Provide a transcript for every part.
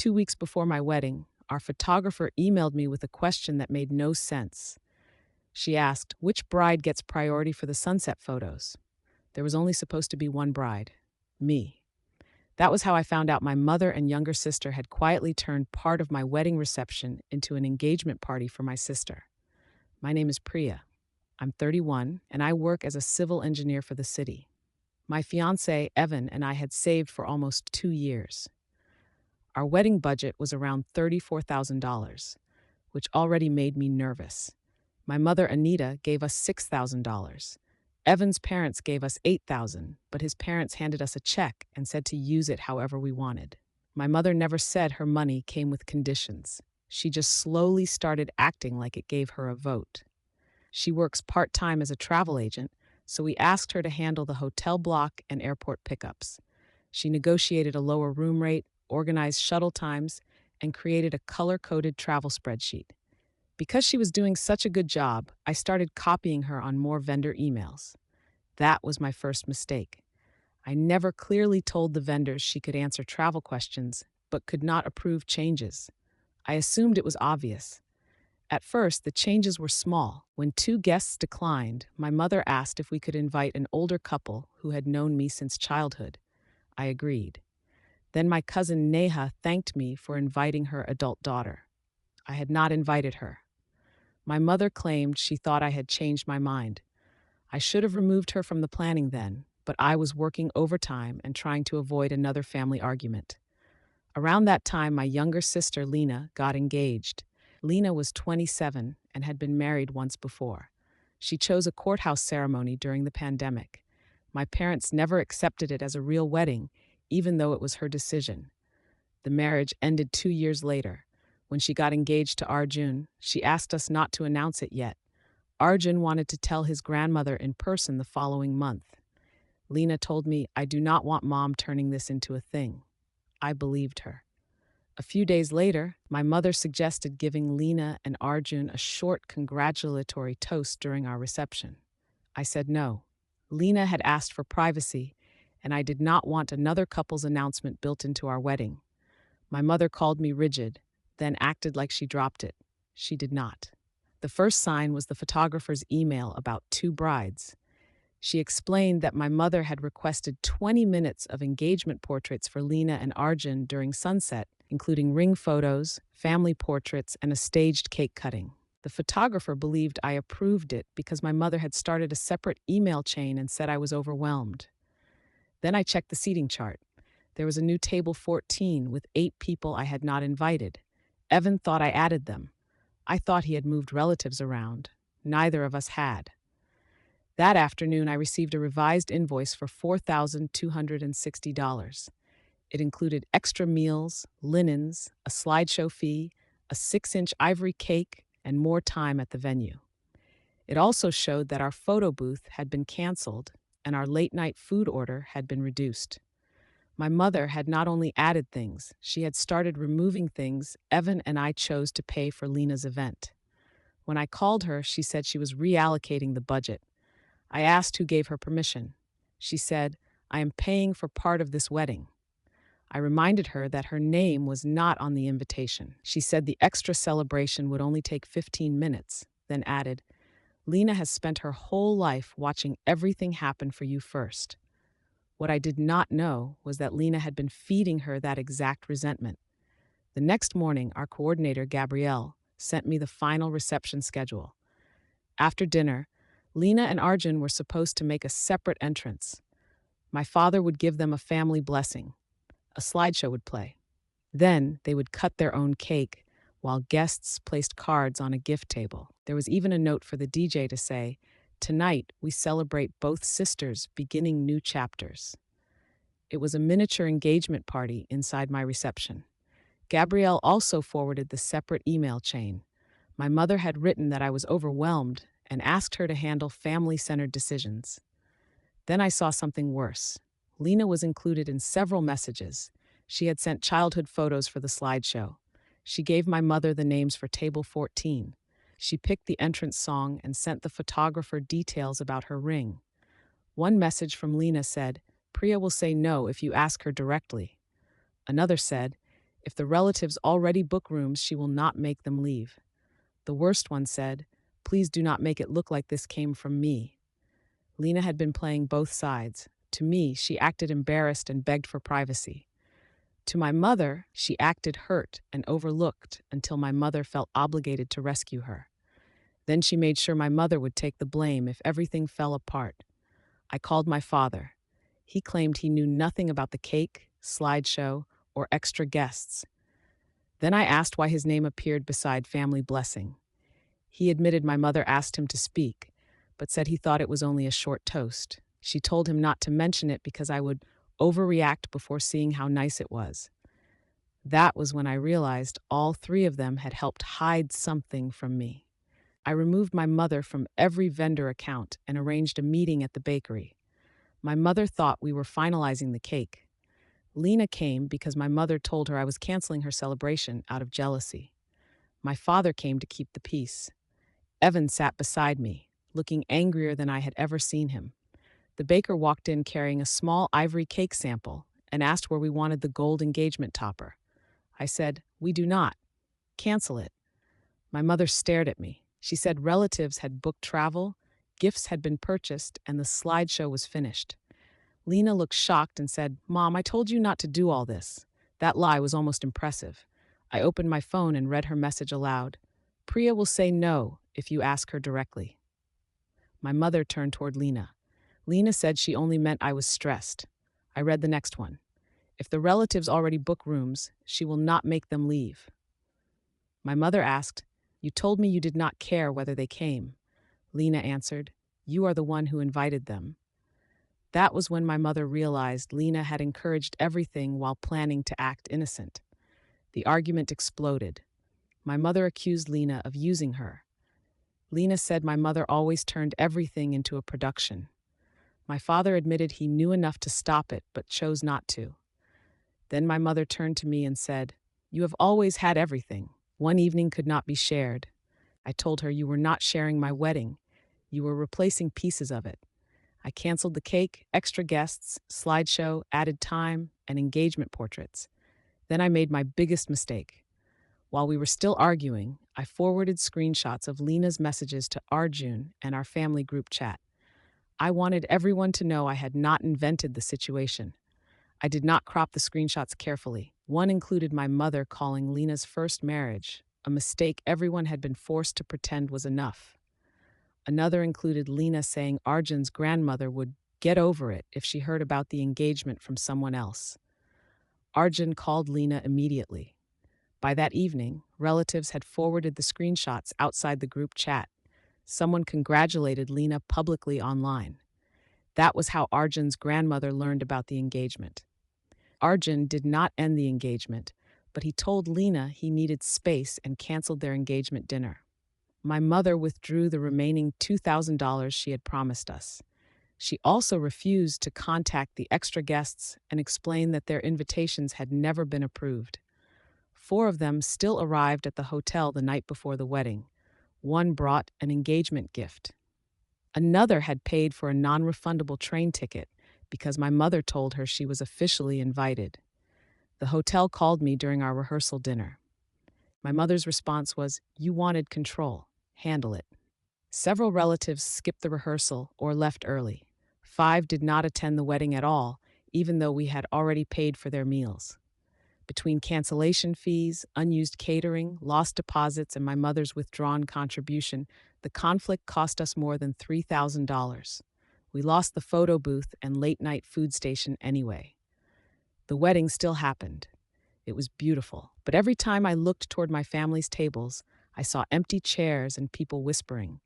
2 weeks before my wedding, our photographer emailed me with a question that made no sense. She asked, which bride gets priority for the sunset photos? There was only supposed to be one bride, me. That was how I found out my mother and younger sister had quietly turned part of my wedding reception into an engagement party for my sister. My name is Priya. I'm 31, and I work as a civil engineer for the city. My fiancé, Evan, and I had saved for almost 2 years. Our wedding budget was around $34,000, which already made me nervous. My mother, Anita, gave us $6,000. Evan's parents gave us $8,000, but his parents handed us a check and said to use it however we wanted. My mother never said her money came with conditions. She just slowly started acting like it gave her a vote. She works part-time as a travel agent, so we asked her to handle the hotel block and airport pickups. She negotiated a lower room rate, organized shuttle times, and created a color-coded travel spreadsheet. Because she was doing such a good job, I started copying her on more vendor emails. That was my first mistake. I never clearly told the vendors she could answer travel questions, but could not approve changes. I assumed it was obvious. At first, the changes were small. When 2 guests declined, my mother asked if we could invite an older couple who had known me since childhood. I agreed. Then my cousin Neha thanked me for inviting her adult daughter. I had not invited her. My mother claimed she thought I had changed my mind. I should have removed her from the planning then, but I was working overtime and trying to avoid another family argument. Around that time, my younger sister, Lena, got engaged. Lena was 27 and had been married once before. She chose a courthouse ceremony during the pandemic. My parents never accepted it as a real wedding, even though it was her decision. The marriage ended 2 years later. When she got engaged to Arjun, she asked us not to announce it yet. Arjun wanted to tell his grandmother in person the following month. Lena told me, I do not want Mom turning this into a thing. I believed her. A few days later, my mother suggested giving Lena and Arjun a short congratulatory toast during our reception. I said no. Lena had asked for privacy, and I did not want another couple's announcement built into our wedding. My mother called me rigid, then acted like she dropped it. She did not. The first sign was the photographer's email about 2 brides. She explained that my mother had requested 20 minutes of engagement portraits for Lena and Arjun during sunset, including ring photos, family portraits, and a staged cake cutting. The photographer believed I approved it because my mother had started a separate email chain and said I was overwhelmed. Then I checked the seating chart. There was a new table 14 with 8 people I had not invited. Evan thought I added them. I thought he had moved relatives around. Neither of us had. That afternoon, I received a revised invoice for $4,260. It included extra meals, linens, a slideshow fee, a 6-inch ivory cake, and more time at the venue. It also showed that our photo booth had been canceled and our late-night food order had been reduced. My mother had not only added things, she had started removing things Evan and I chose to pay for Lena's event. When I called her, she said she was reallocating the budget. I asked who gave her permission. She said, I am paying for part of this wedding. I reminded her that her name was not on the invitation. She said the extra celebration would only take 15 minutes, then added, Lena has spent her whole life watching everything happen for you first. What I did not know was that Lena had been feeding her that exact resentment. The next morning, our coordinator, Gabrielle, sent me the final reception schedule. After dinner, Lena and Arjun were supposed to make a separate entrance. My father would give them a family blessing. A slideshow would play. Then they would cut their own cake while guests placed cards on a gift table. There was even a note for the DJ to say, tonight we celebrate both sisters beginning new chapters. It was a miniature engagement party inside my reception. Gabrielle also forwarded the separate email chain. My mother had written that I was overwhelmed and asked her to handle family-centered decisions. Then I saw something worse. Lena was included in several messages. She had sent childhood photos for the slideshow. She gave my mother the names for table 14. She picked the entrance song and sent the photographer details about her ring. One message from Lena said, Priya will say no if you ask her directly. Another said, If the relatives already book rooms, she will not make them leave. The worst one said, "Please do not make it look like this came from me." Lena had been playing both sides. To me, she acted embarrassed and begged for privacy. To my mother, she acted hurt and overlooked until my mother felt obligated to rescue her. Then she made sure my mother would take the blame if everything fell apart. I called my father. He claimed he knew nothing about the cake, slideshow, or extra guests. Then I asked why his name appeared beside family blessing. He admitted my mother asked him to speak, but said he thought it was only a short toast. She told him not to mention it because I would overreact before seeing how nice it was. That was when I realized all three of them had helped hide something from me. I removed my mother from every vendor account and arranged a meeting at the bakery. My mother thought we were finalizing the cake. Lena came because my mother told her I was canceling her celebration out of jealousy. My father came to keep the peace. Evan sat beside me, looking angrier than I had ever seen him. The baker walked in carrying a small ivory cake sample and asked where we wanted the gold engagement topper. I said, "We do not. Cancel it." My mother stared at me. She said relatives had booked travel, gifts had been purchased, and the slideshow was finished. Lena looked shocked and said, "Mom, I told you not to do all this." That lie was almost impressive. I opened my phone and read her message aloud. "Priya will say no if you ask her directly." My mother turned toward Lena. Lena said she only meant I was stressed. I read the next one. "If the relatives already book rooms, she will not make them leave." My mother asked, "You told me you did not care whether they came." Lena answered, "You are the one who invited them." That was when my mother realized Lena had encouraged everything while planning to act innocent. The argument exploded. My mother accused Lena of using her. Lena said my mother always turned everything into a production. My father admitted he knew enough to stop it, but chose not to. Then my mother turned to me and said, "You have always had everything. One evening could not be shared." I told her, "You were not sharing my wedding. You were replacing pieces of it." I canceled the cake, extra guests, slideshow, added time, and engagement portraits. Then I made my biggest mistake. While we were still arguing, I forwarded screenshots of Lena's messages to Arjun and our family group chat. I wanted everyone to know I had not invented the situation. I did not crop the screenshots carefully. One included my mother calling Lena's first marriage a mistake everyone had been forced to pretend was enough. Another included Lena saying Arjun's grandmother would get over it if she heard about the engagement from someone else. Arjun called Lena immediately. By that evening, relatives had forwarded the screenshots outside the group chat. Someone congratulated Lena publicly online. That was how Arjun's grandmother learned about the engagement. Arjun did not end the engagement, but he told Lena he needed space and canceled their engagement dinner. My mother withdrew the remaining $2,000 she had promised us. She also refused to contact the extra guests and explain that their invitations had never been approved. 4 of them still arrived at the hotel the night before the wedding. One brought an engagement gift. Another had paid for a non-refundable train ticket because my mother told her she was officially invited. The hotel called me during our rehearsal dinner. My mother's response was, "You wanted control. Handle it." Several relatives skipped the rehearsal or left early. 5 did not attend the wedding at all, even though we had already paid for their meals. Between cancellation fees, unused catering, lost deposits, and my mother's withdrawn contribution, the conflict cost us more than $3,000. We lost the photo booth and late-night food station anyway. The wedding still happened. It was beautiful, but every time I looked toward my family's tables, I saw empty chairs and people whispering.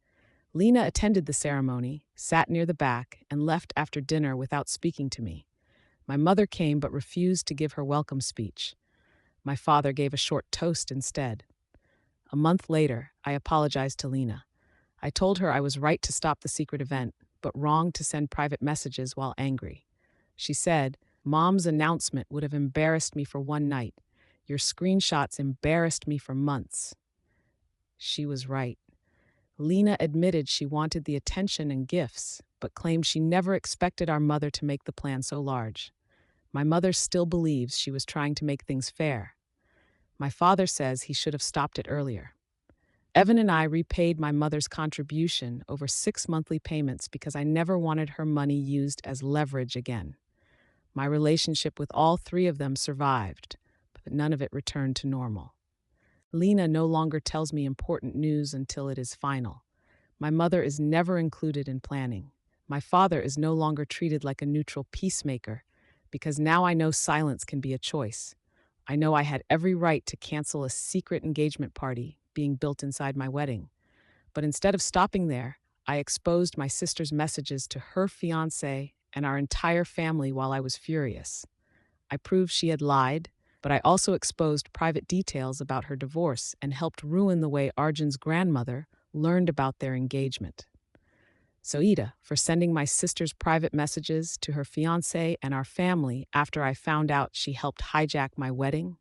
Lena attended the ceremony, sat near the back, and left after dinner without speaking to me. My mother came but refused to give her welcome speech. My father gave a short toast instead. A month later, I apologized to Lena. I told her I was right to stop the secret event, but wrong to send private messages while angry. She said, "Mom's announcement would have embarrassed me for one night. Your screenshots embarrassed me for months." She was right. Lena admitted she wanted the attention and gifts, but claimed she never expected our mother to make the plan so large. My mother still believes she was trying to make things fair. My father says he should have stopped it earlier. Evan and I repaid my mother's contribution over 6 monthly payments because I never wanted her money used as leverage again. My relationship with all three of them survived, but none of it returned to normal. Lena no longer tells me important news until it is final. My mother is never included in planning. My father is no longer treated like a neutral peacemaker because now I know silence can be a choice. I know I had every right to cancel a secret engagement party being built inside my wedding. But instead of stopping there, I exposed my sister's messages to her fiancé and our entire family while I was furious. I proved she had lied, but I also exposed private details about her divorce and helped ruin the way Arjun's grandmother learned about their engagement. So Ida, for sending my sister's private messages to her fiancé and our family after I found out she helped hijack my wedding,